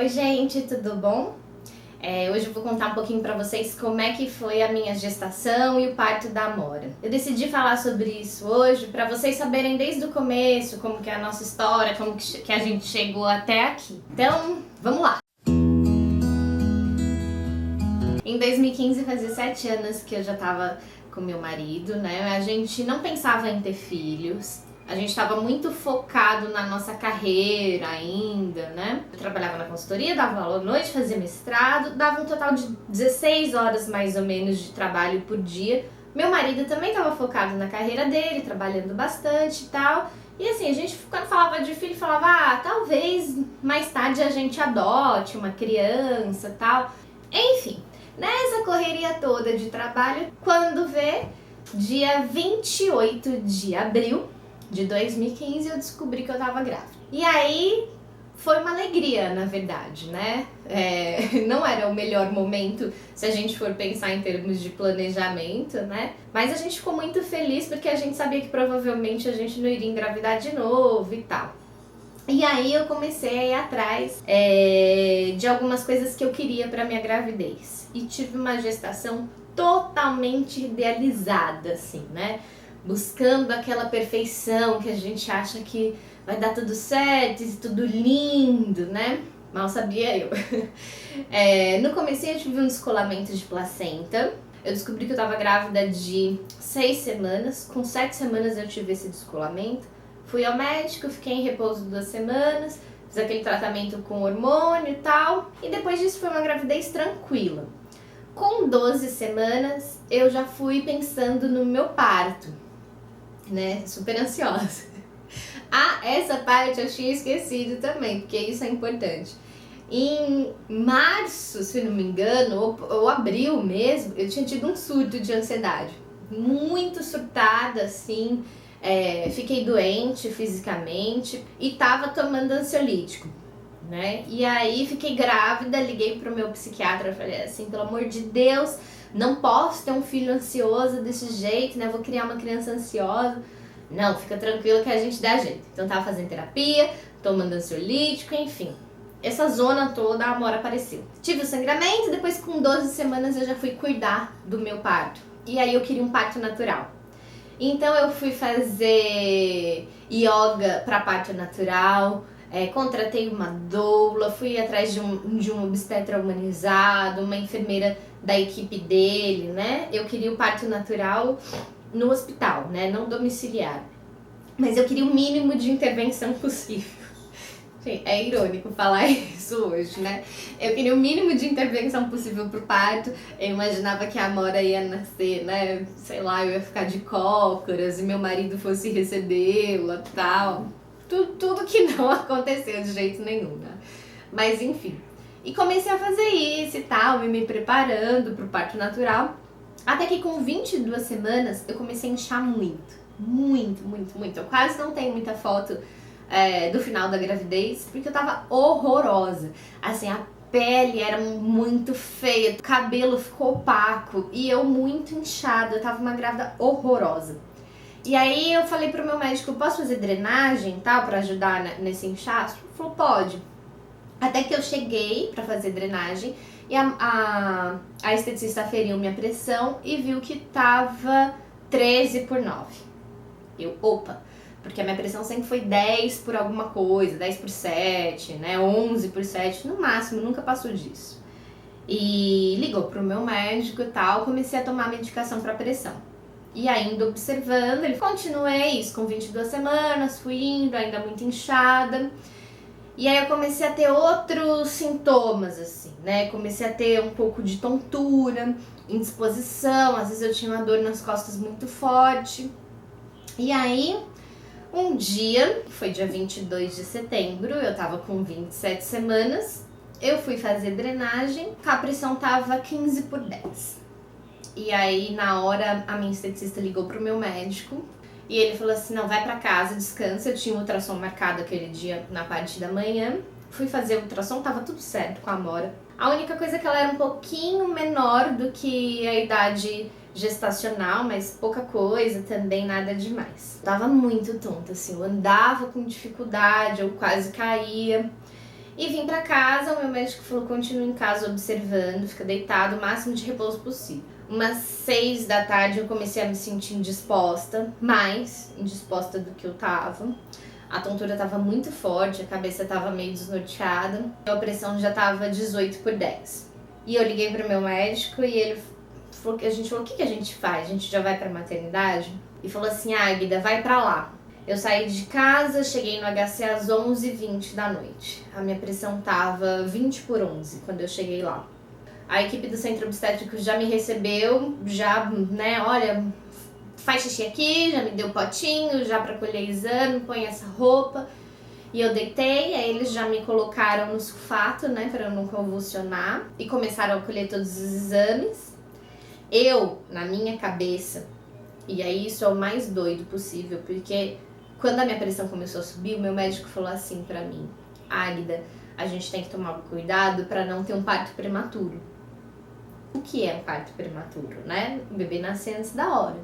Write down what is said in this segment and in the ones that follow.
Oi gente, tudo bom? Hoje eu vou contar um pouquinho pra vocês como é que foi a minha gestação e o parto da Amora. Eu decidi falar sobre isso hoje pra vocês saberem desde o começo como que é a nossa história, como que a gente chegou até aqui. Então, vamos lá! Em 2015 fazia 7 anos que eu já tava com meu marido, né? A gente não pensava em ter filhos. A gente estava muito focado na nossa carreira ainda, né? Eu trabalhava na consultoria, dava aula à noite, fazia mestrado, dava um total de 16 horas mais ou menos de trabalho por dia. Meu marido também estava focado na carreira dele, trabalhando bastante e tal. E assim, a gente quando falava de filho, falava, talvez mais tarde a gente adote uma criança e tal. Enfim, nessa correria toda de trabalho, quando vê, dia 28 de abril de 2015 eu descobri que eu tava grávida. E aí foi uma alegria, na verdade, né? Não era o melhor momento se a gente for pensar em termos de planejamento, né? Mas a gente ficou muito feliz porque a gente sabia que provavelmente a gente não iria engravidar de novo e tal. E aí eu comecei a ir atrás de algumas coisas que eu queria pra minha gravidez. E tive uma gestação totalmente idealizada, assim, né? Buscando aquela perfeição que a gente acha que vai dar tudo certo e tudo lindo, né? Mal sabia eu. No comecinho eu tive um descolamento de placenta. Eu descobri que eu tava grávida de 6 semanas. Com 7 semanas eu tive esse descolamento. Fui ao médico, fiquei em repouso 2 semanas. Fiz aquele tratamento com hormônio e tal. E depois disso foi uma gravidez tranquila. Com 12 semanas eu já fui pensando no meu parto, né? Super ansiosa. Essa parte eu tinha esquecido também, porque isso é importante. Em março, se não me engano, ou abril mesmo, eu tinha tido um surto de ansiedade. Muito surtada, assim. Fiquei doente fisicamente e tava tomando ansiolítico, né? E aí fiquei grávida, liguei pro meu psiquiatra, falei assim, pelo amor de Deus, não posso ter um filho ansioso desse jeito, né? Vou criar uma criança ansiosa. Não, fica tranquilo que a gente dá jeito. Então tava fazendo terapia, tomando ansiolítico, enfim. Essa zona toda, a Amora apareceu. Tive o sangramento, depois com 12 semanas eu já fui cuidar do meu parto. E aí eu queria um parto natural. Então eu fui fazer yoga para parto natural, contratei uma doula, fui atrás de um obstetra humanizado, uma enfermeira da equipe dele, né? Eu queria o parto natural no hospital, né? Não domiciliar. Mas eu queria o mínimo de intervenção possível. Gente, é irônico falar isso hoje, né? Eu queria o mínimo de intervenção possível pro parto. Eu imaginava que a Amora ia nascer, né? Sei lá, eu ia ficar de cócoras e meu marido fosse recebê-la e tal. Tudo que não aconteceu de jeito nenhum, né? Mas enfim. E comecei a fazer isso e tal, me preparando pro parto natural. Até que com 22 semanas eu comecei a inchar muito. Muito, muito, muito. Eu quase não tenho muita foto do final da gravidez, porque eu tava horrorosa. Assim, a pele era muito feia, o cabelo ficou opaco e eu muito inchada, eu tava uma grávida horrorosa. E aí eu falei pro meu médico, posso fazer drenagem e tal, pra ajudar nesse inchaço? Ele falou, pode. Até que eu cheguei pra fazer drenagem e a esteticista aferiu minha pressão e viu que tava 13/9. Opa! Porque a minha pressão sempre foi 10 por alguma coisa, 10/7, né, 11/7, no máximo, nunca passou disso. E ligou pro meu médico e tal, comecei a tomar medicação pra pressão. E ainda observando, ele continuei isso, com 22 semanas, fui indo, ainda muito inchada. E aí eu comecei a ter outros sintomas, assim, né, comecei a ter um pouco de tontura, indisposição, às vezes eu tinha uma dor nas costas muito forte. E aí, um dia, foi dia 22 de setembro, eu tava com 27 semanas, eu fui fazer drenagem, a pressão tava 15/10. E aí, na hora, a minha esteticista ligou pro meu médico e ele falou assim, não, vai pra casa, descansa. Eu tinha um ultrassom marcado aquele dia na parte da manhã, fui fazer o ultrassom, tava tudo certo com a Amora. A única coisa é que ela era um pouquinho menor do que a idade gestacional, mas pouca coisa, também nada demais. Eu tava muito tonta, assim, eu andava com dificuldade, eu quase caía. E vim pra casa, o meu médico falou, continua em casa observando, fica deitado, o máximo de repouso possível. Umas 6 da tarde eu comecei a me sentir indisposta, mais indisposta do que eu tava. A tontura tava muito forte, a cabeça tava meio desnorteada, a pressão já tava 18/10. E eu liguei pro meu médico e ele falou, a gente falou, o que a gente faz? A gente já vai pra maternidade? E falou assim, Águida, vai pra lá. Eu saí de casa, cheguei no HC às 11h20 da noite. A minha pressão tava 20/11 quando eu cheguei lá. A equipe do centro obstétrico já me recebeu, já, né, olha, faz xixi aqui, já me deu potinho, já pra colher exame, põe essa roupa. E eu deitei, aí eles já me colocaram no sulfato, né, pra eu não convulsionar. E começaram a colher todos os exames. Eu, na minha cabeça, e aí isso é o mais doido possível, porque quando a minha pressão começou a subir, o meu médico falou assim pra mim, Águida, a gente tem que tomar cuidado pra não ter um parto prematuro. O que é um parto prematuro, né? O bebê nascer antes da hora.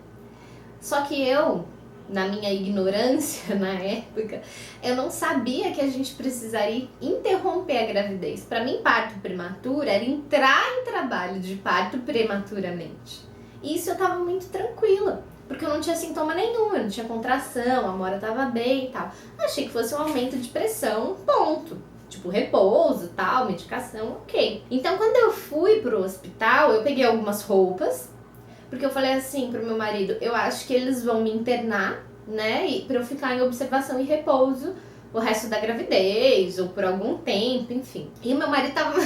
Só que eu, na minha ignorância na época, eu não sabia que a gente precisaria interromper a gravidez. Pra mim, parto prematuro era entrar em trabalho de parto prematuramente. E isso eu tava muito tranquila, porque eu não tinha sintoma nenhum, eu não tinha contração, a Amora tava bem e tal. Achei que fosse um aumento de pressão, ponto. Tipo, repouso, tal, medicação, ok. Então, quando eu fui pro hospital, eu peguei algumas roupas, porque eu falei assim pro meu marido, eu acho que eles vão me internar, né, e pra eu ficar em observação e repouso o resto da gravidez, ou por algum tempo, enfim. E o meu marido tava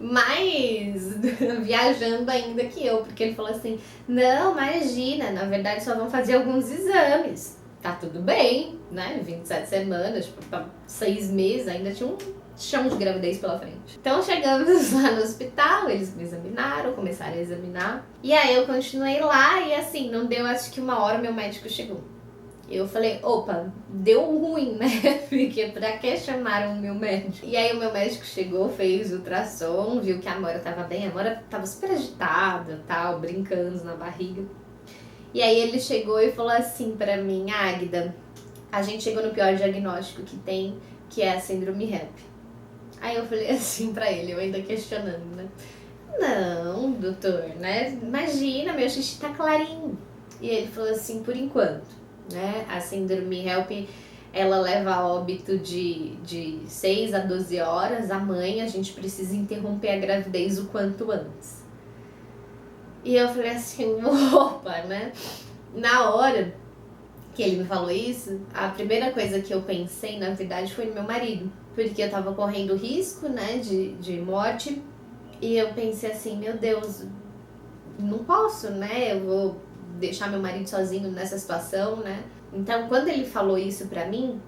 mais viajando ainda que eu, porque ele falou assim, não, imagina, na verdade só vão fazer alguns exames, tá tudo bem, né, 27 semanas, tipo, 6 meses, ainda tinha um chão de gravidez pela frente. Então chegamos lá no hospital, eles me examinaram, começaram a examinar, e aí eu continuei lá, e assim, não deu acho que 1 hora, meu médico chegou. Eu falei, opa, deu ruim, né? Porque pra que chamaram o meu médico? E aí o meu médico chegou, fez ultrassom, viu que a Amora tava bem, a Amora tava super agitada, tal, brincando na barriga. E aí ele chegou e falou assim pra mim, Águida, a gente chegou no pior diagnóstico que tem, que é a síndrome HELP. Aí eu falei assim pra ele, eu ainda questionando, né? Não, doutor, né? Imagina, meu xixi tá clarinho. E ele falou assim, por enquanto. Né? A síndrome HELP, ela leva a óbito de 6 a 12 horas. A mãe, a gente precisa interromper a gravidez o quanto antes. E eu falei assim, opa, né? Na hora que ele me falou isso, a primeira coisa que eu pensei, na verdade, foi no meu marido. Porque eu tava correndo risco, né, de morte. E eu pensei assim, meu Deus, não posso, né? Eu vou deixar meu marido sozinho nessa situação, né? Então, quando ele falou isso pra mim,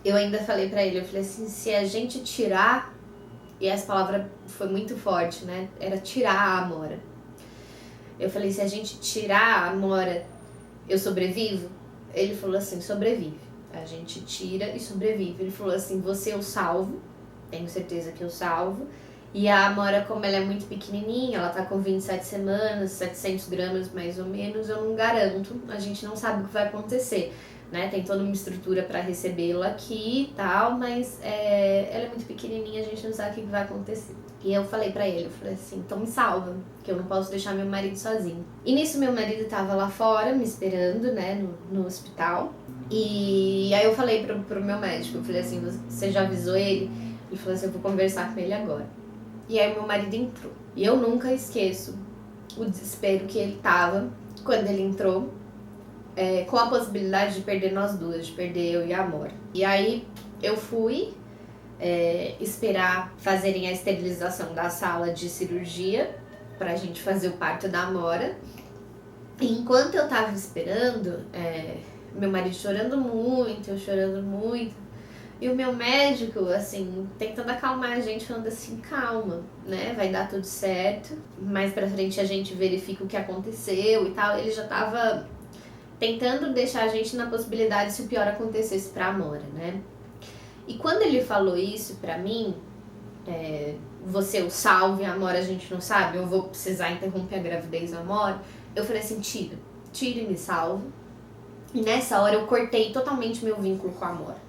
eu ainda falei pra ele, eu falei assim, se a gente tirar, e essa palavra foi muito forte, né? Era tirar a Amora. Eu falei, se a gente tirar a Amora, eu sobrevivo? Ele falou assim, sobrevive. A gente tira e sobrevive. Ele falou assim, você eu salvo, tenho certeza que eu salvo. E a Amora, como ela é muito pequenininha, ela tá com 27 semanas, 700 gramas mais ou menos, eu não garanto, a gente não sabe o que vai acontecer, né? Tem toda uma estrutura pra recebê-la aqui e tal, mas ela é muito pequenininha, a gente não sabe o que vai acontecer. E eu falei pra ele, eu falei assim, então me salva, que eu não posso deixar meu marido sozinho. E nisso meu marido tava lá fora, me esperando, né, no hospital. E aí eu falei pro meu médico, eu falei assim, você já avisou ele? Ele falou assim, eu vou conversar com ele agora. E aí meu marido entrou. E eu nunca esqueço o desespero que ele tava quando ele entrou, com a possibilidade de perder nós duas, de perder eu e a Amora. E aí eu fui esperar fazerem a esterilização da sala de cirurgia pra gente fazer o parto da Amora. E enquanto eu tava esperando, meu marido chorando muito, eu chorando muito. E o meu médico, assim, tentando acalmar a gente, falando assim, calma, né, vai dar tudo certo. Mais pra frente a gente verifica o que aconteceu e tal. Ele já tava tentando deixar a gente na possibilidade se o pior acontecesse pra Amora, né. E quando ele falou isso pra mim, você o salve, a Amora a gente não sabe, eu vou precisar interromper a gravidez da Amora, eu falei assim, tira e me salve. E nessa hora eu cortei totalmente meu vínculo com a Amora.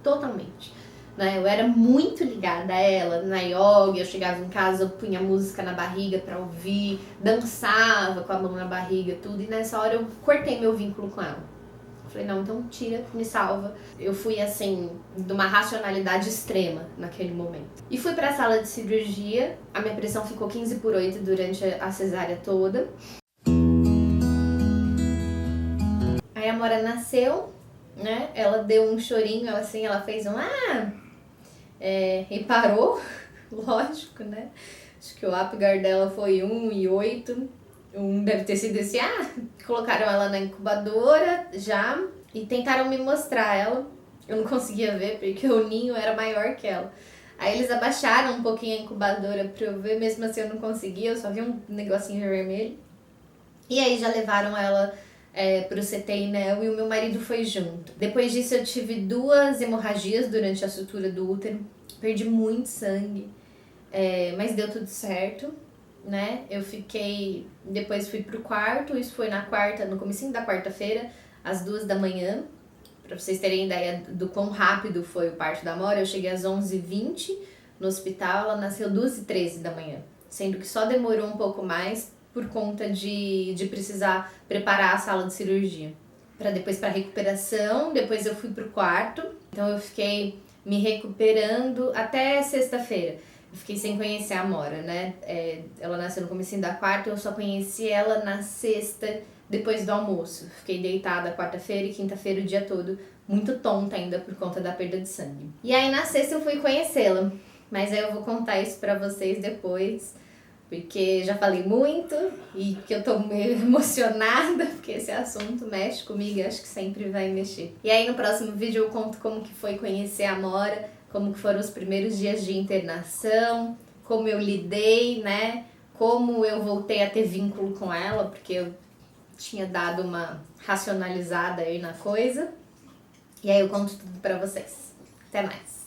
Totalmente. né? Eu era muito ligada a ela, na yoga, eu chegava em casa, eu punha música na barriga pra ouvir, dançava com a mão na barriga, tudo, e nessa hora eu cortei meu vínculo com ela. Falei, não, então tira, me salva. Eu fui, assim, de uma racionalidade extrema naquele momento. E fui pra sala de cirurgia, a minha pressão ficou 15/8 durante a cesárea toda. Aí a Amora nasceu, né? Ela deu um chorinho, ela fez um e parou, lógico, né? Acho que o Apgar dela foi 1,8. Deve ter sido esse, colocaram ela na incubadora já e tentaram me mostrar ela. Eu não conseguia ver porque o ninho era maior que ela. Aí eles abaixaram um pouquinho a incubadora pra eu ver, mesmo assim eu não conseguia, eu só vi um negocinho vermelho. E aí já levaram ela pro CT Neo e o meu marido foi junto. Depois disso eu tive 2 hemorragias durante a sutura do útero, perdi muito sangue, mas deu tudo certo, né? Eu fiquei, depois fui pro quarto, isso foi no comecinho da quarta-feira, às 2 da manhã. Pra vocês terem ideia do quão rápido foi o parto da Amora, eu cheguei às 11h20 no hospital, ela nasceu 2h13 da manhã, sendo que só demorou um pouco mais por conta de precisar preparar a sala de cirurgia. Para depois para recuperação, depois eu fui pro quarto, então eu fiquei me recuperando até sexta-feira. Eu fiquei sem conhecer a Amora, né? Ela nasceu no comecinho da quarta, eu só conheci ela na sexta, depois do almoço. Fiquei deitada quarta-feira e quinta-feira o dia todo, muito tonta ainda por conta da perda de sangue. E aí na sexta eu fui conhecê-la, mas aí eu vou contar isso pra vocês depois, porque já falei muito e que eu tô meio emocionada, porque esse assunto mexe comigo e acho que sempre vai mexer. E aí no próximo vídeo eu conto como que foi conhecer a Amora, como que foram os primeiros dias de internação, como eu lidei, né? Como eu voltei a ter vínculo com ela, porque eu tinha dado uma racionalizada aí na coisa. E aí eu conto tudo pra vocês. Até mais!